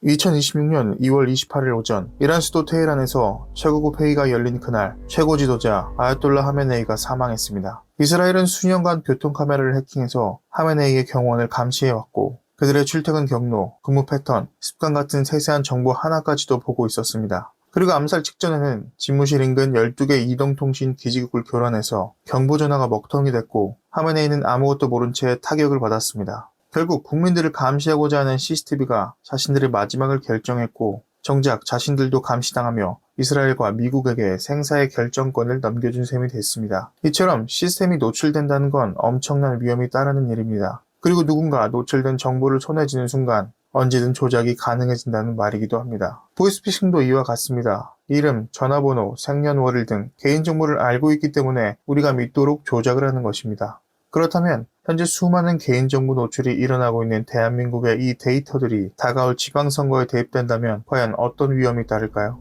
2026년 2월 28일 오전 이란 수도 테헤란에서 최고급 회의가 열린 그날 최고 지도자 아야톨라 하메네이가 사망했습니다. 이스라엘은 수년간 교통카메라를 해킹해서 하메네이의 경호원을 감시해왔고 그들의 출퇴근 경로, 근무 패턴, 습관 같은 세세한 정보 하나까지도 보고 있었습니다. 그리고 암살 직전에는 집무실 인근 12개 이동통신 기지국을 교란해서 경보전화가 먹통이 됐고 하메네이는 아무것도 모른 채 타격을 받았습니다. 결국 국민들을 감시하고자 하는 CCTV가 자신들의 마지막을 결정했고 정작 자신들도 감시당하며 이스라엘과 미국에게 생사의 결정권을 넘겨준 셈이 됐습니다. 이처럼 시스템이 노출된다는 건 엄청난 위험이 따르는 일입니다. 그리고 누군가 노출된 정보를 손에 쥐는 순간 언제든 조작이 가능해진다는 말이기도 합니다. 보이스피싱도 이와 같습니다. 이름, 전화번호, 생년월일 등 개인정보를 알고 있기 때문에 우리가 믿도록 조작을 하는 것입니다. 그렇다면 현재 수많은 개인정보 노출이 일어나고 있는 대한민국의 이 데이터들이 다가올 지방선거에 대입된다면 과연 어떤 위험이 따를까요?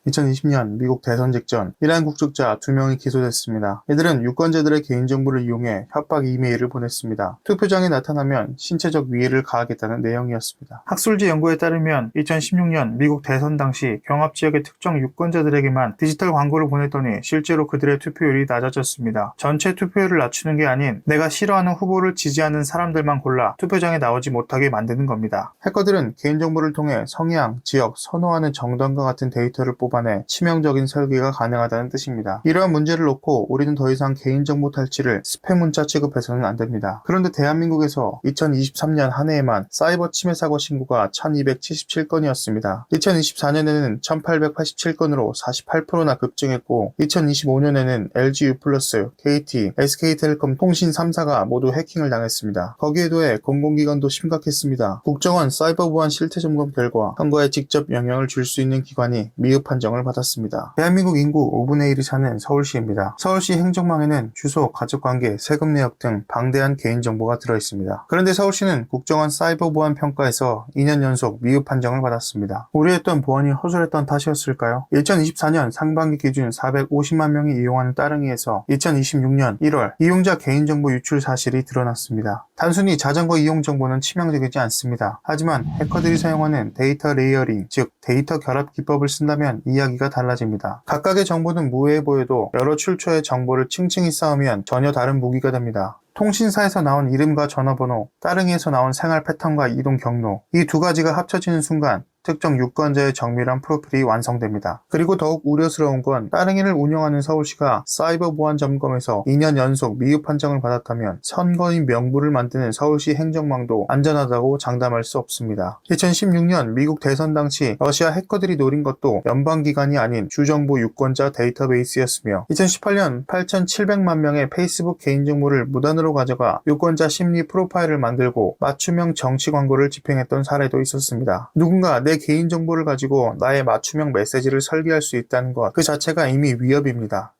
2020년 미국 대선 직전 이란 국적자 2명이 기소됐습니다. 이들은 유권자들의 개인정보를 이용해 협박 이메일을 보냈습니다. 투표장에 나타나면 신체적 위해를 가하겠다는 내용이었습니다. 학술지 연구에 따르면 2016년 미국 대선 당시 경합지역의 특정 유권자들에게만 디지털 광고를 보냈더니 실제로 그들의 투표율이 낮아졌습니다. 전체 투표율을 낮추는 게 아닌 내가 싫어하는 후보를 지지하는 사람들만 골라 투표장에 나오지 못하게 만드는 겁니다. 해커들은 개인정보를 통해 성향, 지역, 선호하는 정당과 같은 데이터를 뽑아내 치명적인 설계가 가능하다는 뜻입니다. 이러한 문제를 놓고 우리는 더 이상 개인정보 탈취를 스팸 문자 취급해서는 안 됩니다. 그런데 대한민국에서 2023년 한 해에만 사이버 침해 사고 신고가 1277건이었습니다. 2024년에는 1887건으로 48%나 급증했고 2025년에는 LGU+, KT, SK텔레콤 통신 3사가 모두 해킹을 당했습니다. 거기에 더해 공공기관도 심각했습니다. 국정원 사이버 보안 실태 점검 결과 선거에 직접 영향을 줄 수 있는 기관이 미흡 판정을 받았습니다. 대한민국 인구 5분의 1이 사는 서울시입니다. 서울시 행정망에는 주소, 가족관계, 세금 내역 등 방대한 개인정보가 들어있습니다. 그런데 서울시는 국정원 사이버 보안 평가에서 2년 연속 미흡 판정을 받았습니다. 우려했던 보안이 허술했던 탓이었을까요? 2024년 상반기 기준 450만 명이 이용하는 따릉이에서 2026년 1월 이용자 개인정보 유출 사실이 드러났습니다. 단순히 자전거 이용 정보는 치명적이지 않습니다. 하지만 해커들이 사용하는 데이터 레이어링, 즉 데이터 결합 기법을 쓴다면 이야기가 달라집니다. 각각의 정보는 무해해 보여도 여러 출처의 정보를 층층이 쌓으면 전혀 다른 무기가 됩니다. 통신사에서 나온 이름과 전화번호, 따릉이에서 나온 생활 패턴과 이동 경로, 이 두 가지가 합쳐지는 순간 특정 유권자의 정밀한 프로필이 완성됩니다. 그리고 더욱 우려스러운 건 따릉이를 운영하는 서울시가 사이버 보안 점검에서 2년 연속 미흡 판정을 받았다면 선거인 명부를 만드는 서울시 행정망도 안전하다고 장담할 수 없습니다. 2016년 미국 대선 당시 러시아 해커들이 노린 것도 연방기관이 아닌 주정부 유권자 데이터베이스였으며 2018년 8,700만 명의 페이스북 개인정보를 무단으로 가져가 유권자 심리 프로파일을 만들고 맞춤형 정치 광고를 집행했던 사례도 있었습니다. 누군가 내 개인정보를 가지고 나의 맞춤형 메시지를 설계할 수 있다는 것 그 자체가 이미 위협입니다.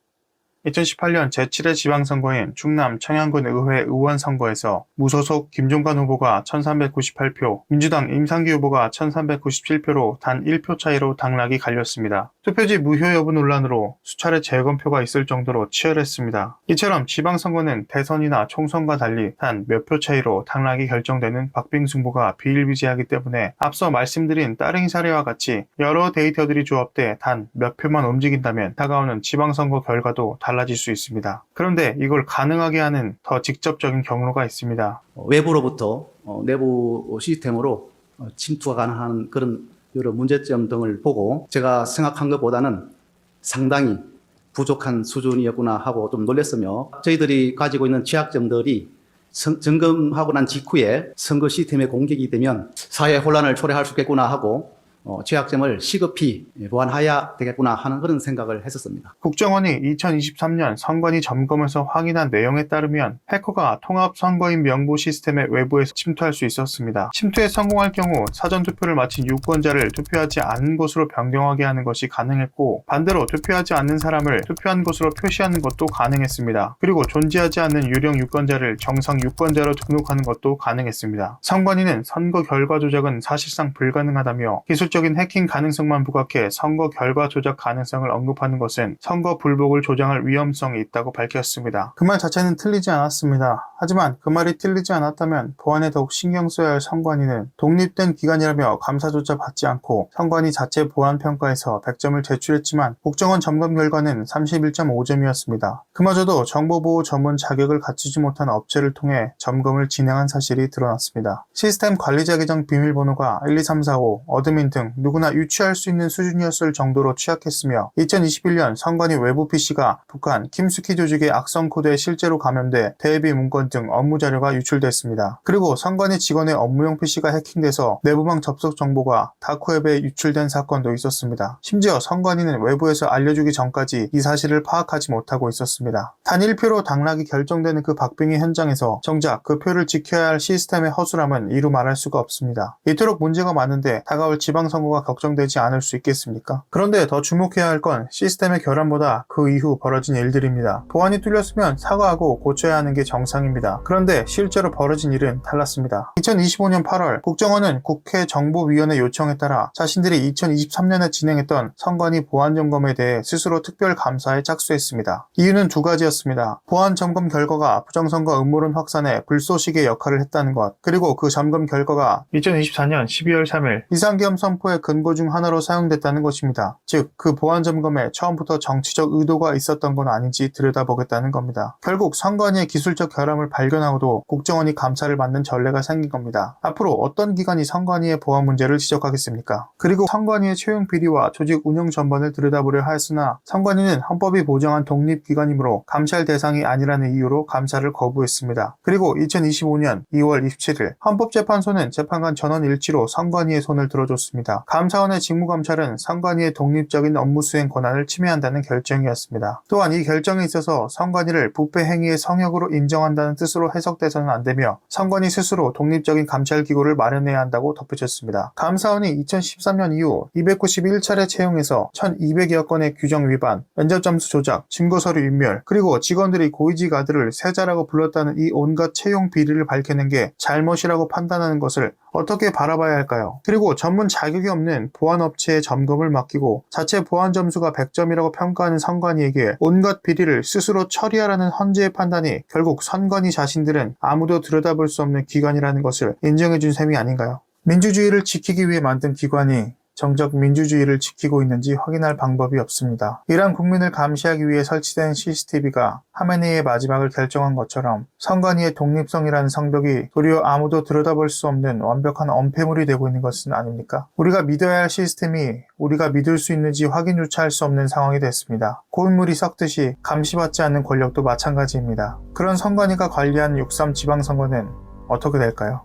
2018년 제7회 지방선거인 충남 청양군 의회 의원 선거에서 무소속 김종관 후보가 1398표, 민주당 임상기 후보가 1397표로 단 1표 차이로 당락이 갈렸습니다. 투표지 무효 여부 논란으로 수차례 재검표가 있을 정도로 치열했습니다. 이처럼 지방선거는 대선이나 총선과 달리 단 몇 표 차이로 당락이 결정되는 박빙승부가 비일비재하기 때문에 앞서 말씀드린 따릉이 사례와 같이 여러 데이터들이 조합돼 단 몇 표만 움직인다면 다가오는 지방선거 결과도 달라질 수 있습니다. 그런데 이걸 가능하게 하는 더 직접적인 경로가 있습니다. 외부로부터 내부 시스템으로 침투가 가능한 그런 여러 문제점 등을 보고 제가 생각한 것보다는 상당히 부족한 수준이었구나 하고 좀 놀랐으며 저희들이 가지고 있는 취약점들이 점검하고 난 직후에 선거 시스템에 공격이 되면 사회 혼란을 초래할 수 있겠구나 하고 취약점을 시급히 보완해야 되겠구나 하는 그런 생각을 했었습니다. 국정원이 2023년 선관위 점검에서 확인한 내용에 따르면 해커가 통합선거인 명부 시스템의 외부에서 침투할 수 있었습니다. 침투에 성공할 경우 사전투표를 마친 유권자를 투표하지 않은 곳으로 변경하게 하는 것이 가능했고 반대로 투표하지 않는 사람을 투표한 곳으로 표시하는 것도 가능했습니다. 그리고 존재하지 않는 유령 유권자를 정상 유권자로 등록하는 것도 가능했습니다. 선관위는 선거 결과 조작은 사실상 불가능하다며 기술적 기술적인 해킹 가능성만 부각해 선거 결과 조작 가능성을 언급하는 것은 선거 불복을 조장할 위험성이 있다고 밝혔습니다. 그 말 자체는 틀리지 않았습니다. 하지만 그 말이 틀리지 않았다면 보안에 더욱 신경 써야 할 선관위는 독립된 기관이라며 감사조차 받지 않고 선관위 자체 보안 평가에서 100점을 제출했지만 국정원 점검 결과는 31.5점이었습니다. 그마저도 정보보호 전문 자격을 갖추지 못한 업체를 통해 점검을 진행한 사실이 드러났습니다. 시스템 관리자 계정 비밀번호가 12345, 어드민 등 누구나 유추할 수 있는 수준이었을 정도로 취약했으며 2021년 선관위 외부 PC가 북한 김수키 조직의 악성 코드에 실제로 감염돼 대비 문건 등 업무 자료가 유출됐습니다. 그리고 선관위 직원의 업무용 PC가 해킹돼서 내부망 접속 정보가 다크웹에 유출된 사건도 있었습니다. 심지어 선관위는 외부에서 알려주기 전까지 이 사실을 파악하지 못하고 있었습니다. 단 1표로 당락이 결정되는 그 박빙의 현장에서 정작 그 표를 지켜야 할 시스템의 허술함은 이루 말할 수가 없습니다. 이토록 문제가 많은데 다가올 지방선거가 걱정되지 않을 수 있겠습니까? 그런데 더 주목해야 할 건 시스템의 결함보다 그 이후 벌어진 일들입니다. 보안이 뚫렸으면 사과하고 고쳐야 하는 게 정상입니다. 그런데 실제로 벌어진 일은 달랐습니다. 2025년 8월 국정원은 국회 정보위원회 요청에 따라 자신들이 2023년에 진행했던 선관위 보안점검에 대해 스스로 특별감사에 착수했습니다. 이유는 두 가지였습니다. 보안점검 결과가 부정선거 음모론 확산에 불쏘시개 역할을 했다는 것, 그리고 그 점검 결과가 2024년 12월 3일 비상계엄 선포의 근거 중 하나로 사용됐다는 것입니다. 즉, 그 보안점검에 처음부터 정치적 의도가 있었던 건 아닌지 들여다보겠다는 겁니다. 결국 선관위의 기술적 결함을 발견하고도 국정원이 감사를 받는 전례가 생긴 겁니다. 앞으로 어떤 기관이 선관위의 보안 문제를 지적하겠습니까? 그리고 선관위의 채용 비리와 조직 운영 전반을 들여다보려 하였으나 선관위는 헌법이 보장한 독립기관이므로 감찰 대상이 아니라는 이유로 감사를 거부했습니다. 그리고 2025년 2월 27일 헌법재판소는 재판관 전원 일치로 선관위의 손을 들어줬습니다. 감사원의 직무감찰은 선관위의 독립적인 업무 수행 권한을 침해한다는 결정이었습니다. 또한 이 결정에 있어서 선관위를 부패 행위의 성역으로 인정한다는 뜻으로 해석돼서는 안 되며 선관위 스스로 독립적인 감찰기구를 마련해야 한다고 덧붙였습니다. 감사원이 2013년 이후 291차례 채용해서 1200여 건의 규정 위반, 면접 점수 조작, 증거서류 인멸, 그리고 직원들이 고위직 아들을 세자라고 불렀다는 이 온갖 채용 비리를 밝혀낸 게 잘못이라고 판단하는 것을 어떻게 바라봐야 할까요? 그리고 전문 자격이 없는 보안업체에 점검을 맡기고 자체 보안 점수가 100점이라고 평가하는 선관위에게 온갖 비리를 스스로 처리하라는 헌재의 판단이 결국 선관위 자신들은 아무도 들여다볼 수 없는 기관이라는 것을 인정해준 셈이 아닌가요? 민주주의를 지키기 위해 만든 기관이 정작 민주주의를 지키고 있는지 확인할 방법이 없습니다. 이란 국민을 감시하기 위해 설치된 CCTV가 하메네이의 마지막을 결정한 것처럼 선관위의 독립성이라는 성벽이 도리어 아무도 들여다볼 수 없는 완벽한 엄폐물이 되고 있는 것은 아닙니까? 우리가 믿어야 할 시스템이 우리가 믿을 수 있는지 확인조차 할 수 없는 상황이 됐습니다. 고인물이 썩듯이 감시받지 않는 권력도 마찬가지입니다. 그런 선관위가 관리하는 6.3 지방선거는 어떻게 될까요?